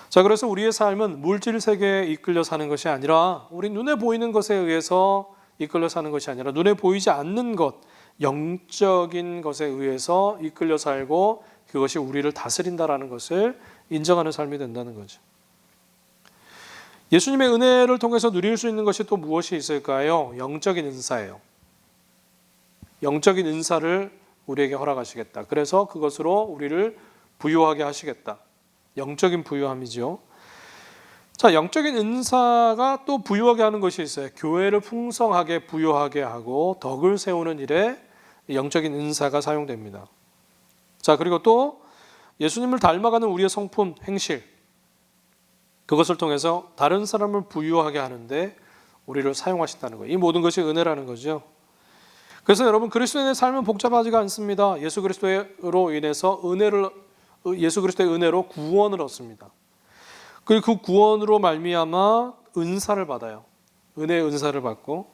자, 그래서 우리의 삶은 물질 세계에 이끌려 사는 것이 아니라 우리 눈에 보이는 것에 의해서 이끌려 사는 것이 아니라 눈에 보이지 않는 것, 영적인 것에 의해서 이끌려 살고 그것이 우리를 다스린다라는 것을 인정하는 삶이 된다는 거죠. 예수님의 은혜를 통해서 누릴 수 있는 것이 또 무엇이 있을까요? 영적인 은사예요. 영적인 은사를 우리에게 허락하시겠다. 그래서 그것으로 우리를 부유하게 하시겠다. 영적인 부유함이죠. 자, 영적인 은사가 또 부유하게 하는 것이 있어요. 교회를 풍성하게 부유하게 하고 덕을 세우는 일에 영적인 은사가 사용됩니다. 자, 그리고 또 예수님을 닮아가는 우리의 성품, 행실 그것을 통해서 다른 사람을 부유하게 하는데 우리를 사용하신다는 거예요. 이 모든 것이 은혜라는 거죠. 그래서 여러분 그리스도인의 삶은 복잡하지가 않습니다. 예수 그리스도로 인해서 예수 그리스도의 은혜로 구원을 얻습니다. 그리고 그 구원으로 말미암아 은사를 받아요. 은혜의 은사를 받고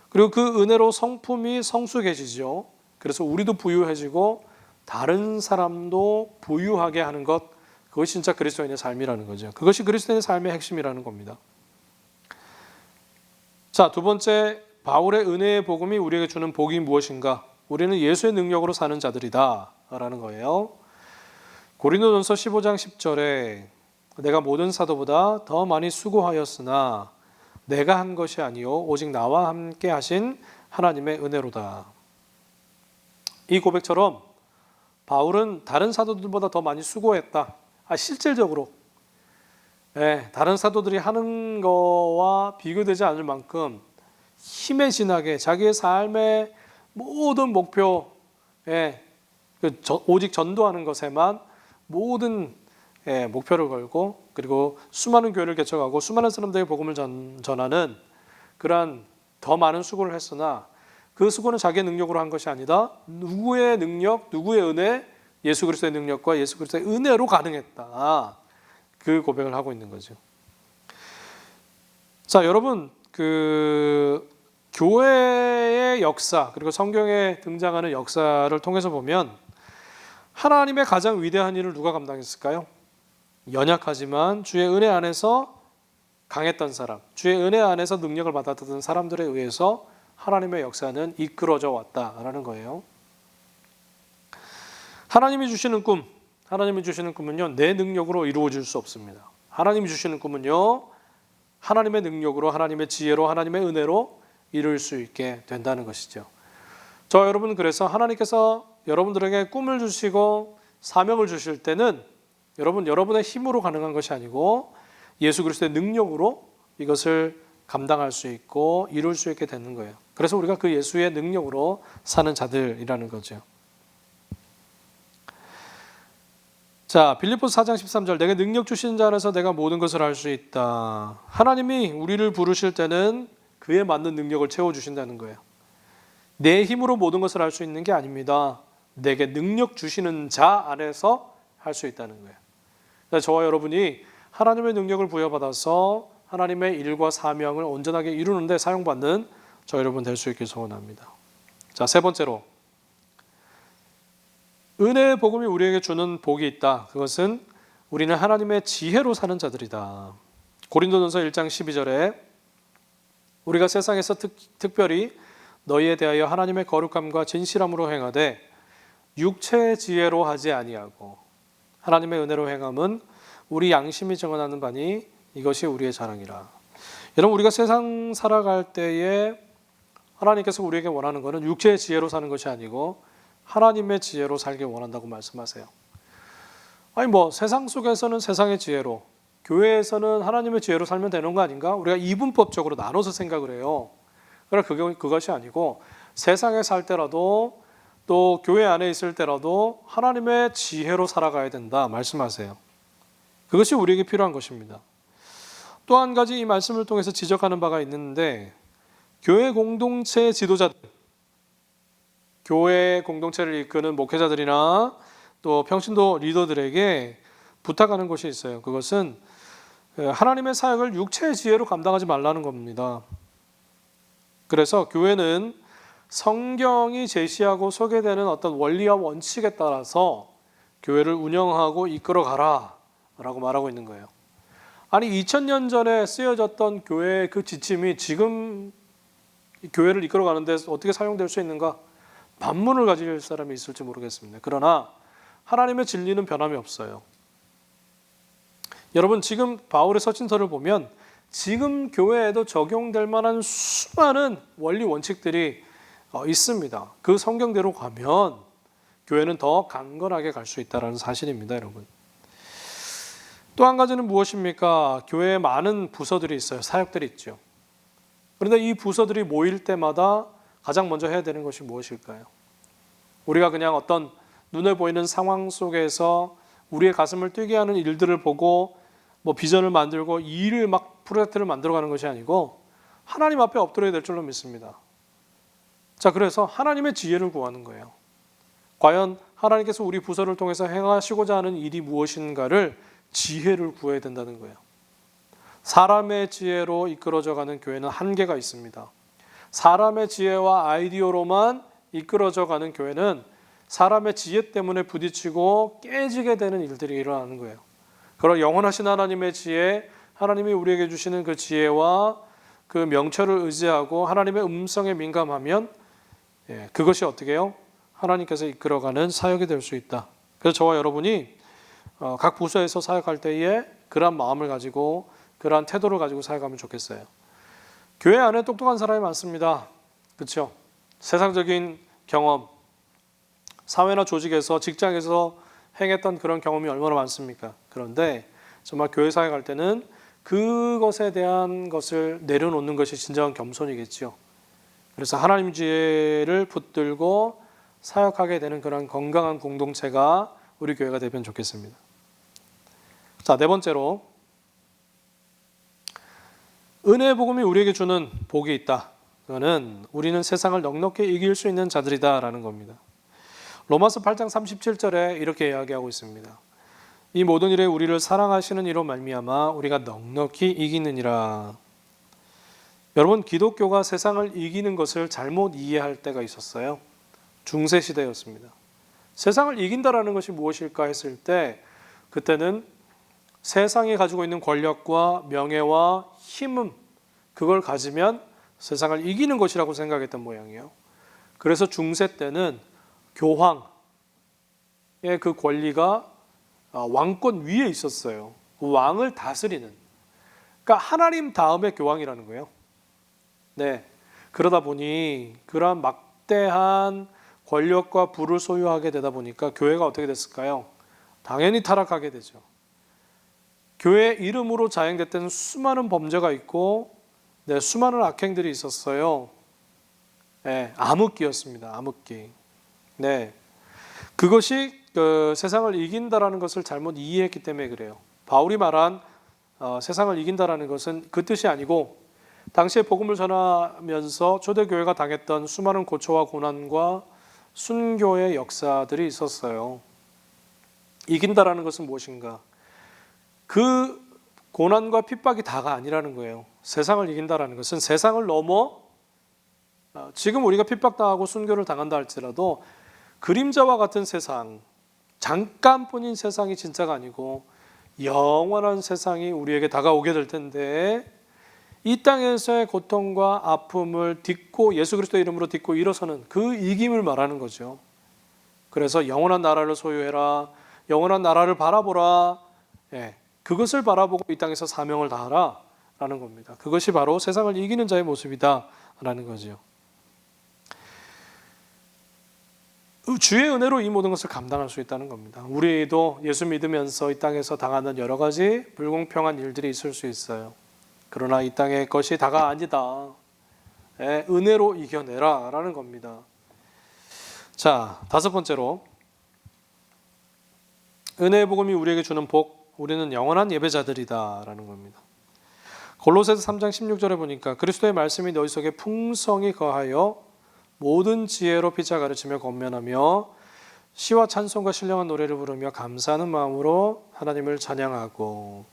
그리고 그 은혜로 성품이 성숙해지죠. 그래서 우리도 부유해지고 다른 사람도 부유하게 하는 것 그것이 진짜 그리스도인의 삶이라는 거죠. 그것이 그리스도인의 삶의 핵심이라는 겁니다. 자, 두 번째 바울의 은혜의 복음이 우리에게 주는 복이 무엇인가? 우리는 예수의 능력으로 사는 자들이다 라는 거예요. 고린도전서 15장 10절에 내가 모든 사도보다 더 많이 수고하였으나 내가 한 것이 아니요 오직 나와 함께 하신 하나님의 은혜로다. 이 고백처럼 바울은 다른 사도들보다 더 많이 수고했다. 실질적으로 다른 사도들이 하는 거와 비교되지 않을 만큼 힘에 진하게 자기의 삶의 모든 목표, 오직 전도하는 것에만 모든 목표를 걸고, 그리고 수많은 교회를 개척하고 수많은 사람들에게 복음을 전하는 그러한 더 많은 수고를 했으나 그 수고는 자기의 능력으로 한 것이 아니다. 누구의 능력, 누구의 은혜, 예수 그리스도의 능력과 예수 그리스도의 은혜로 가능했다. 그 고백을 하고 있는 거죠. 자, 여러분, 교회의 역사, 그리고 성경에 등장하는 역사를 통해서 보면 하나님의 가장 위대한 일을 누가 감당했을까요? 연약하지만 주의 은혜 안에서 강했던 사람, 주의 은혜 안에서 능력을 받았던 사람들에 의해서 하나님의 역사는 이끌어져 왔다라는 거예요. 하나님이 주시는 꿈은요, 내 능력으로 이루어질 수 없습니다. 하나님이 주시는 꿈은요, 하나님의 능력으로, 하나님의 지혜로, 하나님의 은혜로 이룰 수 있게 된다는 것이죠. 저 여러분, 그래서 하나님께서 여러분들에게 꿈을 주시고 사명을 주실 때는 여러분의 힘으로 가능한 것이 아니고 예수 그리스도의 능력으로 이것을 감당할 수 있고 이룰 수 있게 되는 거예요. 그래서 우리가 그 예수의 능력으로 사는 자들이라는 거죠. 자, 빌립보서 4장 13절, 내게 능력 주신 자 안에서 내가 모든 것을 할 수 있다. 하나님이 우리를 부르실 때는 그에 맞는 능력을 채워주신다는 거예요. 내 힘으로 모든 것을 할 수 있는 게 아닙니다. 내게 능력 주시는 자 안에서 할 수 있다는 거예요. 그래서 저와 여러분이 하나님의 능력을 부여받아서 하나님의 일과 사명을 온전하게 이루는데 사용받는 저 여러분 될 수 있길 소원합니다. 자, 세 번째로, 은혜의 복음이 우리에게 주는 복이 있다. 그것은 우리는 하나님의 지혜로 사는 자들이다. 고린도전서 1장 12절에 우리가 세상에서 특별히 너희에 대하여 하나님의 거룩함과 진실함으로 행하되 육체의 지혜로 하지 아니하고 하나님의 은혜로 행함은 우리 양심이 정언하는 바니 이것이 우리의 자랑이라. 여러분, 우리가 세상 살아갈 때에 하나님께서 우리에게 원하는 것은 육체의 지혜로 사는 것이 아니고 하나님의 지혜로 살길 원한다고 말씀하세요. 세상 속에서는 세상의 지혜로, 교회에서는 하나님의 지혜로 살면 되는 거 아닌가? 우리가 이분법적으로 나눠서 생각을 해요. 그러나 그것이 아니고 세상에 살 때라도 또 교회 안에 있을 때라도 하나님의 지혜로 살아가야 된다 말씀하세요. 그것이 우리에게 필요한 것입니다. 또 한 가지 이 말씀을 통해서 지적하는 바가 있는데, 교회 공동체 지도자들, 교회 공동체를 이끄는 목회자들이나 또 평신도 리더들에게 부탁하는 것이 있어요. 그것은 하나님의 사역을 육체의 지혜로 감당하지 말라는 겁니다. 그래서 교회는 성경이 제시하고 소개되는 어떤 원리와 원칙에 따라서 교회를 운영하고 이끌어가라 라고 말하고 있는 거예요. 2000년 전에 쓰여졌던 교회의 그 지침이 지금 교회를 이끌어가는 데 어떻게 사용될 수 있는가? 반문을 가질 사람이 있을지 모르겠습니다. 그러나 하나님의 진리는 변함이 없어요. 여러분, 지금 바울의 서신서를 보면 지금 교회에도 적용될 만한 수많은 원리 원칙들이 있습니다. 그 성경대로 가면 교회는 더 강건하게 갈 수 있다는 사실입니다, 여러분. 또 한 가지는 무엇입니까? 교회에 많은 부서들이 있어요. 사역들이 있죠. 그런데 이 부서들이 모일 때마다 가장 먼저 해야 되는 것이 무엇일까요? 우리가 그냥 어떤 눈에 보이는 상황 속에서 우리의 가슴을 뛰게 하는 일들을 보고 비전을 만들고 일을 프로젝트를 만들어가는 것이 아니고 하나님 앞에 엎드려야 될 줄로 믿습니다. 자, 그래서 하나님의 지혜를 구하는 거예요. 과연 하나님께서 우리 부서를 통해서 행하시고자 하는 일이 무엇인가를 지혜를 구해야 된다는 거예요. 사람의 지혜로 이끌어져가는 교회는 한계가 있습니다. 사람의 지혜와 아이디어로만 이끌어져가는 교회는 사람의 지혜 때문에 부딪히고 깨지게 되는 일들이 일어나는 거예요. 그런 영원하신 하나님의 지혜, 하나님이 우리에게 주시는 그 지혜와 그 명철을 의지하고 하나님의 음성에 민감하면 그것이 어떻게 해요? 하나님께서 이끌어가는 사역이 될 수 있다. 그래서 저와 여러분이 각 부서에서 사역할 때에 그러한 마음을 가지고 그러한 태도를 가지고 살아가면 좋겠어요. 교회 안에 똑똑한 사람이 많습니다. 그렇죠? 세상적인 경험, 사회나 조직에서 직장에서 행했던 그런 경험이 얼마나 많습니까? 그런데 정말 교회 사회 갈 때는 그것에 대한 것을 내려놓는 것이 진정한 겸손이겠죠. 그래서 하나님 지혜를 붙들고 사역하게 되는 그런 건강한 공동체가 우리 교회가 되면 좋겠습니다. 자, 네 번째로 은혜의 복음이 우리에게 주는 복이 있다. 그거는 우리는 세상을 넉넉히 이길 수 있는 자들이다라는 겁니다. 로마서 8장 37절에 이렇게 이야기하고 있습니다. 이 모든 일에 우리를 사랑하시는 이로 말미암아 우리가 넉넉히 이기느니라. 여러분, 기독교가 세상을 이기는 것을 잘못 이해할 때가 있었어요. 중세 시대였습니다. 세상을 이긴다라는 것이 무엇일까 했을 때 그때는 세상이 가지고 있는 권력과 명예와 힘은 그걸 가지면 세상을 이기는 것이라고 생각했던 모양이에요. 그래서 중세 때는 교황의 그 권리가 왕권 위에 있었어요. 왕을 다스리는. 그러니까 하나님 다음에 교황이라는 거예요. 네. 그러다 보니 그러한 막대한 권력과 부를 소유하게 되다 보니까 교회가 어떻게 됐을까요? 당연히 타락하게 되죠. 교회 이름으로 자행됐던 수많은 범죄가 있고 수많은 악행들이 있었어요. 네, 암흑기였습니다. 암흑기. 네, 그것이 세상을 이긴다라는 것을 잘못 이해했기 때문에 그래요. 바울이 말한 세상을 이긴다라는 것은 그 뜻이 아니고 당시에 복음을 전하면서 초대교회가 당했던 수많은 고초와 고난과 순교의 역사들이 있었어요. 이긴다라는 것은 무엇인가? 그 고난과 핍박이 다가 아니라는 거예요. 세상을 이긴다라는 것은 세상을 넘어 지금 우리가 핍박당하고 순교를 당한다 할지라도 그림자와 같은 세상, 잠깐뿐인 세상이 진짜가 아니고 영원한 세상이 우리에게 다가오게 될 텐데 이 땅에서의 고통과 아픔을 딛고 예수 그리스도의 이름으로 딛고 일어서는 그 이김을 말하는 거죠. 그래서 영원한 나라를 소유해라, 영원한 나라를 바라보라, 그것을 바라보고 이 땅에서 사명을 다하라 라는 겁니다. 그것이 바로 세상을 이기는 자의 모습이다 라는 거죠. 주의 은혜로 이 모든 것을 감당할 수 있다는 겁니다. 우리도 예수 믿으면서 이 땅에서 당하는 여러 가지 불공평한 일들이 있을 수 있어요. 그러나 이 땅의 것이 다가 아니다. 은혜로 이겨내라 라는 겁니다. 자, 다섯 번째로 은혜의 복음이 우리에게 주는 복, 우리는 영원한 예배자들이다 라는 겁니다. 골로새서 3장 16절에 보니까 그리스도의 말씀이 너희 속에 풍성히 거하여 모든 지혜로 피차 가르치며 권면하며 시와 찬송과 신령한 노래를 부르며 감사하는 마음으로 하나님을 찬양하고.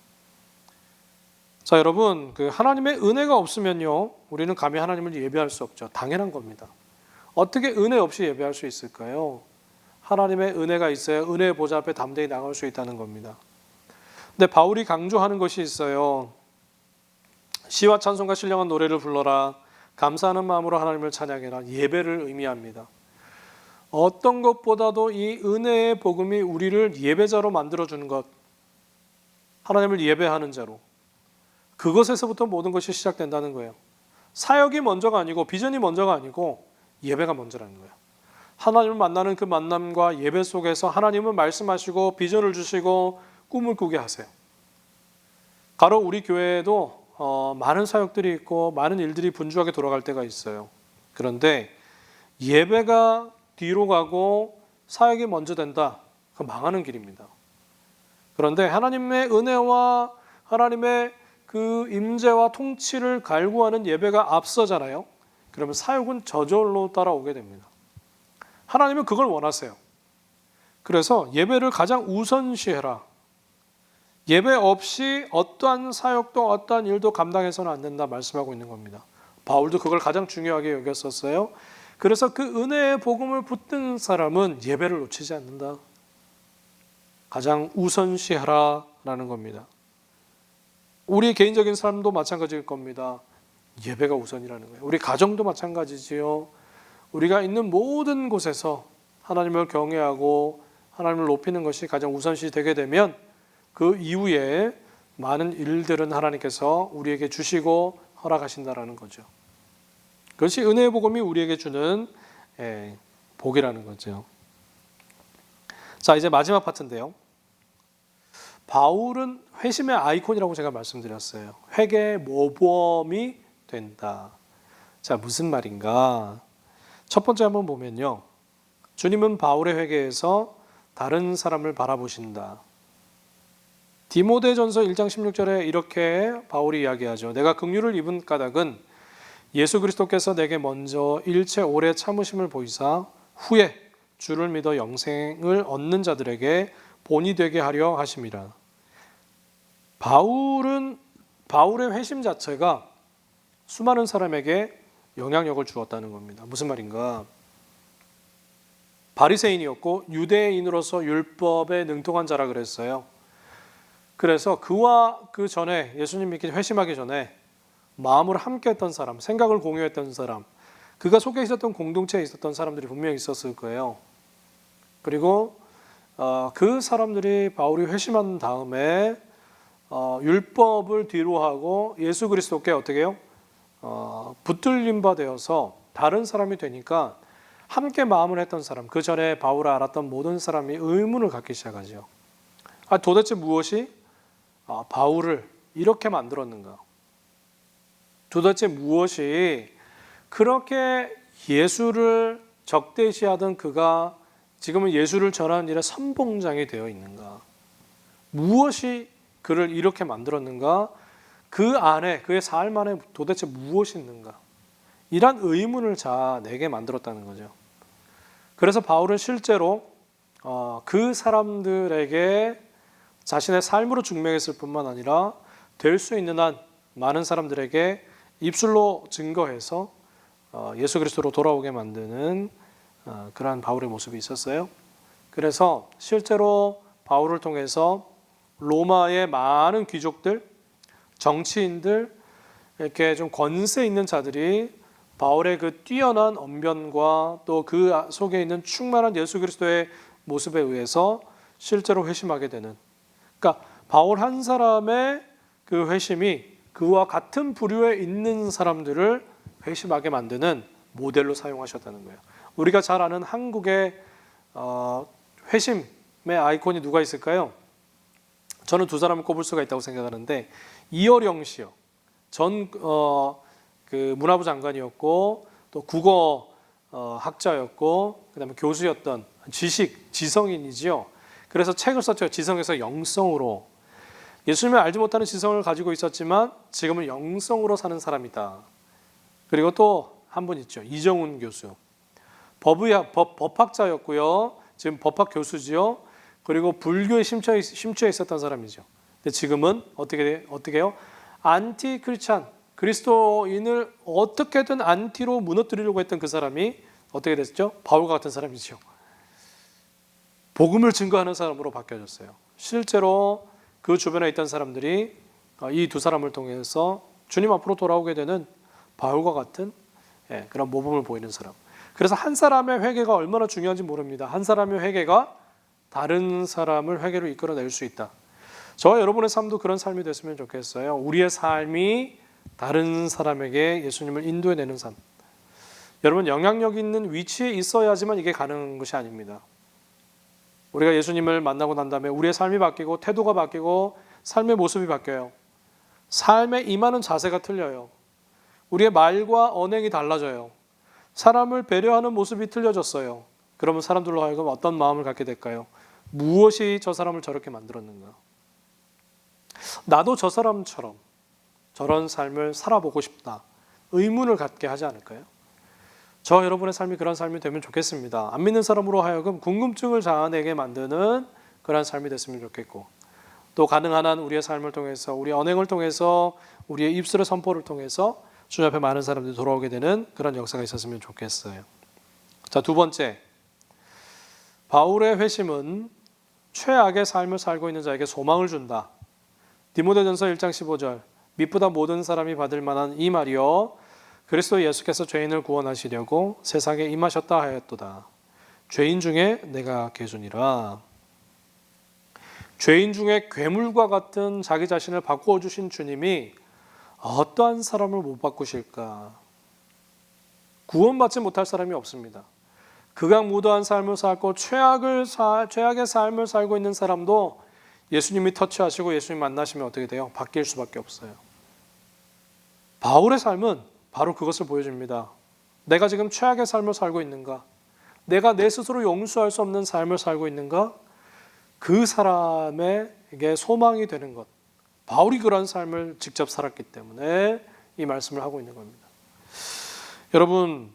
자, 여러분, 그 하나님의 은혜가 없으면요 우리는 감히 하나님을 예배할 수 없죠. 당연한 겁니다. 어떻게 은혜 없이 예배할 수 있을까요? 하나님의 은혜가 있어야 은혜의 보좌 앞에 담대히 나갈 수 있다는 겁니다. 근데 바울이 강조하는 것이 있어요. 시와 찬송과 신령한 노래를 불러라. 감사하는 마음으로 하나님을 찬양해라. 예배를 의미합니다. 어떤 것보다도 이 은혜의 복음이 우리를 예배자로 만들어주는 것, 하나님을 예배하는 자로, 그것에서부터 모든 것이 시작된다는 거예요. 사역이 먼저가 아니고 비전이 먼저가 아니고 예배가 먼저라는 거예요. 하나님을 만나는 그 만남과 예배 속에서 하나님은 말씀하시고 비전을 주시고 꿈을 꾸게 하세요. 가로 우리 교회에도 많은 사역들이 있고 많은 일들이 분주하게 돌아갈 때가 있어요. 그런데 예배가 뒤로 가고 사역이 먼저 된다. 그건 망하는 길입니다. 그런데 하나님의 은혜와 하나님의 그 임재와 통치를 갈구하는 예배가 앞서잖아요. 그러면 사역은 저절로 따라오게 됩니다. 하나님은 그걸 원하세요. 그래서 예배를 가장 우선시해라. 예배 없이 어떠한 사역도 어떠한 일도 감당해서는 안 된다 말씀하고 있는 겁니다. 바울도 그걸 가장 중요하게 여겼었어요. 그래서 그 은혜의 복음을 붙든 사람은 예배를 놓치지 않는다. 가장 우선시하라 라는 겁니다. 우리 개인적인 삶도 마찬가지일 겁니다. 예배가 우선이라는 거예요. 우리 가정도 마찬가지지요. 우리가 있는 모든 곳에서 하나님을 경외하고 하나님을 높이는 것이 가장 우선시 되게 되면 그 이후에 많은 일들은 하나님께서 우리에게 주시고 허락하신다라는 거죠. 그것이 은혜의 복음이 우리에게 주는 복이라는 거죠. 자, 이제 마지막 파트인데요. 바울은 회심의 아이콘이라고 제가 말씀드렸어요. 회개의 모범이 된다. 자, 무슨 말인가? 첫 번째 한번 보면요. 주님은 바울의 회개에서 다른 사람을 바라보신다. 디모데전서 1장 16절에 이렇게 바울이 이야기하죠. 내가 긍휼을 입은 까닭은 예수 그리스도께서 내게 먼저 일체 오래 참으심을 보이사 후에 주를 믿어 영생을 얻는 자들에게 본이 되게 하려 하심이라. 바울의 회심 자체가 수많은 사람에게 영향력을 주었다는 겁니다. 무슨 말인가? 바리새인이었고 유대인으로서 율법에 능통한 자라 그랬어요. 그래서 그와 그 전에 예수님 믿기 회심하기 전에 마음을 함께했던 사람, 생각을 공유했던 사람, 그가 속해 있었던 공동체에 있었던 사람들이 분명히 있었을 거예요. 그리고 그 사람들이 바울이 회심한 다음에 율법을 뒤로하고 예수 그리스도께 어떻게 해요? 붙들림 바 되어서 다른 사람이 되니까 함께 마음을 했던 사람, 그 전에 바울을 알았던 모든 사람이 의문을 갖기 시작하죠. 도대체 무엇이 바울을 이렇게 만들었는가? 도대체 무엇이 그렇게 예수를 적대시하던 그가 지금은 예수를 전하는 일에 선봉장이 되어 있는가? 무엇이 그를 이렇게 만들었는가? 그 안에 그의 삶 안에 도대체 무엇이 있는가? 이런 의문을 내게 만들었다는 거죠. 그래서 바울은 실제로 그 사람들에게 자신의 삶으로 증명했을 뿐만 아니라 될 수 있는 한 많은 사람들에게 입술로 증거해서 예수 그리스도로 돌아오게 만드는 그러한 바울의 모습이 있었어요. 그래서 실제로 바울을 통해서 로마의 많은 귀족들, 정치인들, 이렇게 좀 권세 있는 자들이 바울의 그 뛰어난 언변과 또 그 속에 있는 충만한 예수 그리스도의 모습에 의해서 실제로 회심하게 되는, 그러니까 바울 한 사람의 그 회심이 그와 같은 부류에 있는 사람들을 회심하게 만드는 모델로 사용하셨다는 거예요. 우리가 잘 아는 한국의 회심의 아이콘이 누가 있을까요? 저는 두 사람을 꼽을 수가 있다고 생각하는데, 이어령 씨요. 그 문화부 장관이었고 또 국어 학자였고 그다음에 교수였던 지성인이지요. 그래서 책을 썼죠. 지성에서 영성으로. 예수님을 알지 못하는 지성을 가지고 있었지만 지금은 영성으로 사는 사람이다. 그리고 또 한 분 있죠. 이정훈 교수. 법학자였고요. 지금 법학 교수지요. 그리고 불교에 심취해 있었던 사람이죠. 근데 지금은 어떻게 해요? 안티 크리스찬, 그리스도인을 어떻게든 안티로 무너뜨리려고 했던 그 사람이 어떻게 됐죠? 바울과 같은 사람이죠. 복음을 증거하는 사람으로 바뀌어졌어요. 실제로 그 주변에 있던 사람들이 이 두 사람을 통해서 주님 앞으로 돌아오게 되는 바울과 같은 그런 모범을 보이는 사람. 그래서 한 사람의 회개가 얼마나 중요한지 모릅니다. 한 사람의 회개가 다른 사람을 회개로 이끌어낼 수 있다. 저와 여러분의 삶도 그런 삶이 됐으면 좋겠어요. 우리의 삶이 다른 사람에게 예수님을 인도해내는 삶. 여러분, 영향력 있는 위치에 있어야지만 이게 가능한 것이 아닙니다. 우리가 예수님을 만나고 난 다음에 우리의 삶이 바뀌고 태도가 바뀌고 삶의 모습이 바뀌어요. 삶에 임하는 자세가 틀려요. 우리의 말과 언행이 달라져요. 사람을 배려하는 모습이 틀려졌어요. 그러면 사람들로 하여금 어떤 마음을 갖게 될까요? 무엇이 저 사람을 저렇게 만들었는가? 나도 저 사람처럼 저런 삶을 살아보고 싶다. 의문을 갖게 하지 않을까요? 저 여러분의 삶이 그런 삶이 되면 좋겠습니다. 안 믿는 사람으로 하여금 궁금증을 자아내게 만드는 그런 삶이 됐으면 좋겠고, 또 가능한 한 우리의 삶을 통해서, 우리의 언행을 통해서, 우리의 입술의 선포를 통해서 주님 앞에 많은 사람들이 돌아오게 되는 그런 역사가 있었으면 좋겠어요. 자, 두 번째, 바울의 회심은 최악의 삶을 살고 있는 자에게 소망을 준다. 디모데전서 1장 15절, 밑보다 모든 사람이 받을 만한 이 말이여 그리스도 예수께서 죄인을 구원하시려고 세상에 임하셨다 하였도다. 죄인 중에 내가 괴순이라. 죄인 중에 괴물과 같은 자기 자신을 바꾸어 주신 주님이 어떠한 사람을 못 바꾸실까? 구원받지 못할 사람이 없습니다. 극악무도한 삶을 살고 최악의 삶을 살고 있는 사람도 예수님이 터치하시고 예수님 만나시면 어떻게 돼요? 바뀔 수밖에 없어요. 바울의 삶은 바로 그것을 보여줍니다. 내가 지금 최악의 삶을 살고 있는가? 내가 내 스스로 용서할 수 없는 삶을 살고 있는가? 그 사람에게 소망이 되는 것. 바울이 그런 삶을 직접 살았기 때문에 이 말씀을 하고 있는 겁니다. 여러분,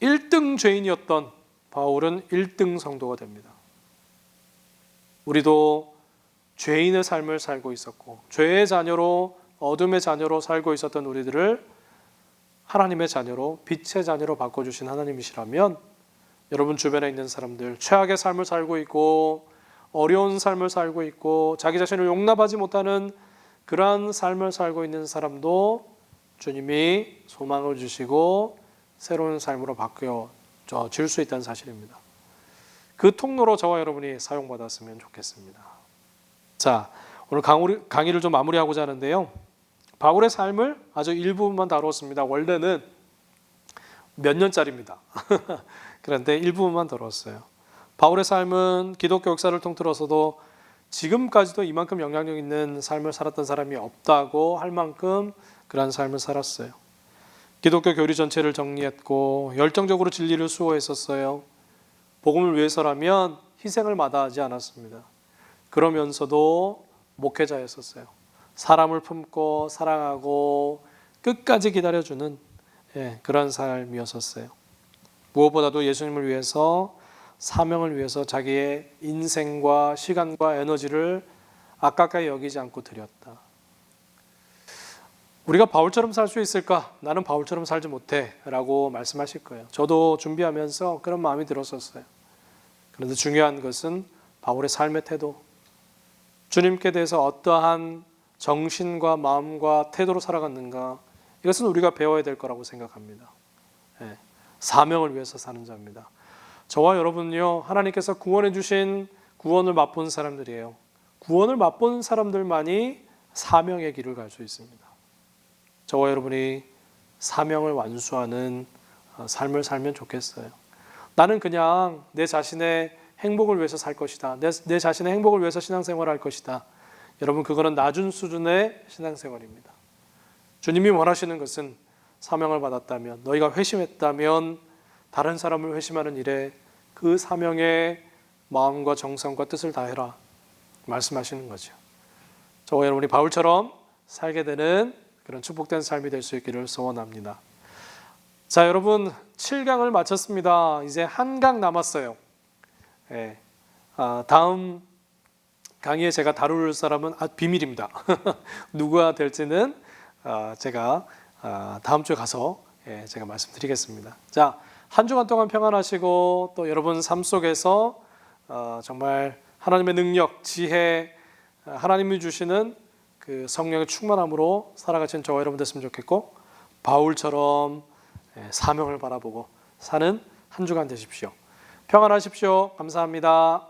1등 죄인이었던 바울은 1등 성도가 됩니다. 우리도 죄인의 삶을 살고 있었고 죄의 자녀로 어둠의 자녀로 살고 있었던 우리들을 하나님의 자녀로 빛의 자녀로 바꿔주신 하나님이시라면 여러분 주변에 있는 사람들 최악의 삶을 살고 있고 어려운 삶을 살고 있고 자기 자신을 용납하지 못하는 그러한 삶을 살고 있는 사람도 주님이 소망을 주시고 새로운 삶으로 바뀌어 줄 수 있다는 사실입니다. 그 통로로 저와 여러분이 사용받았으면 좋겠습니다. 자, 오늘 강의를 좀 마무리하고자 하는데요. 바울의 삶을 아주 일부분만 다뤘습니다. 원래는 몇 년짜리입니다. 그런데 일부분만 다뤘어요. 바울의 삶은 기독교 역사를 통틀어서도 지금까지도 이만큼 영향력 있는 삶을 살았던 사람이 없다고 할 만큼 그런 삶을 살았어요. 기독교 교리 전체를 정리했고 열정적으로 진리를 수호했었어요. 복음을 위해서라면 희생을 마다하지 않았습니다. 그러면서도 목회자였었어요. 사람을 품고 사랑하고 끝까지 기다려주는 그런 삶이었었어요. 무엇보다도 예수님을 위해서 사명을 위해서 자기의 인생과 시간과 에너지를 아깝게 여기지 않고 드렸다. 우리가 바울처럼 살 수 있을까? 나는 바울처럼 살지 못해 라고 말씀하실 거예요. 저도 준비하면서 그런 마음이 들었었어요. 그런데 중요한 것은 바울의 삶의 태도, 주님께 대해서 어떠한 정신과 마음과 태도로 살아갔는가, 이것은 우리가 배워야 될 거라고 생각합니다. 사명을 위해서 사는 자입니다. 저와 여러분은요, 하나님께서 구원해 주신 구원을 맛본 사람들이에요. 구원을 맛본 사람들만이 사명의 길을 갈 수 있습니다. 저와 여러분이 사명을 완수하는 삶을 살면 좋겠어요. 나는 그냥 내 자신의 행복을 위해서 살 것이다. 내 자신의 행복을 위해서 신앙생활을 할 것이다. 여러분, 그거는 낮은 수준의 신앙생활입니다. 주님이 원하시는 것은 사명을 받았다면, 너희가 회심했다면 다른 사람을 회심하는 일에 그 사명의 마음과 정성과 뜻을 다해라 말씀하시는 거죠. 저와 여러분이 바울처럼 살게 되는 그런 축복된 삶이 될 수 있기를 소원합니다. 자, 여러분 7강을 마쳤습니다. 이제 한 강 남았어요. 다음 강의에 제가 다룰 사람은 비밀입니다. 누가 될지는 제가 다음 주에 가서 제가 말씀드리겠습니다. 자, 한 주간 동안 평안하시고 또 여러분 삶 속에서 정말 하나님의 능력, 지혜, 하나님이 주시는 그 성령의 충만함으로 살아가신 저와 여러분 됐으면 좋겠고, 바울처럼 사명을 바라보고 사는 한 주간 되십시오. 평안하십시오. 감사합니다.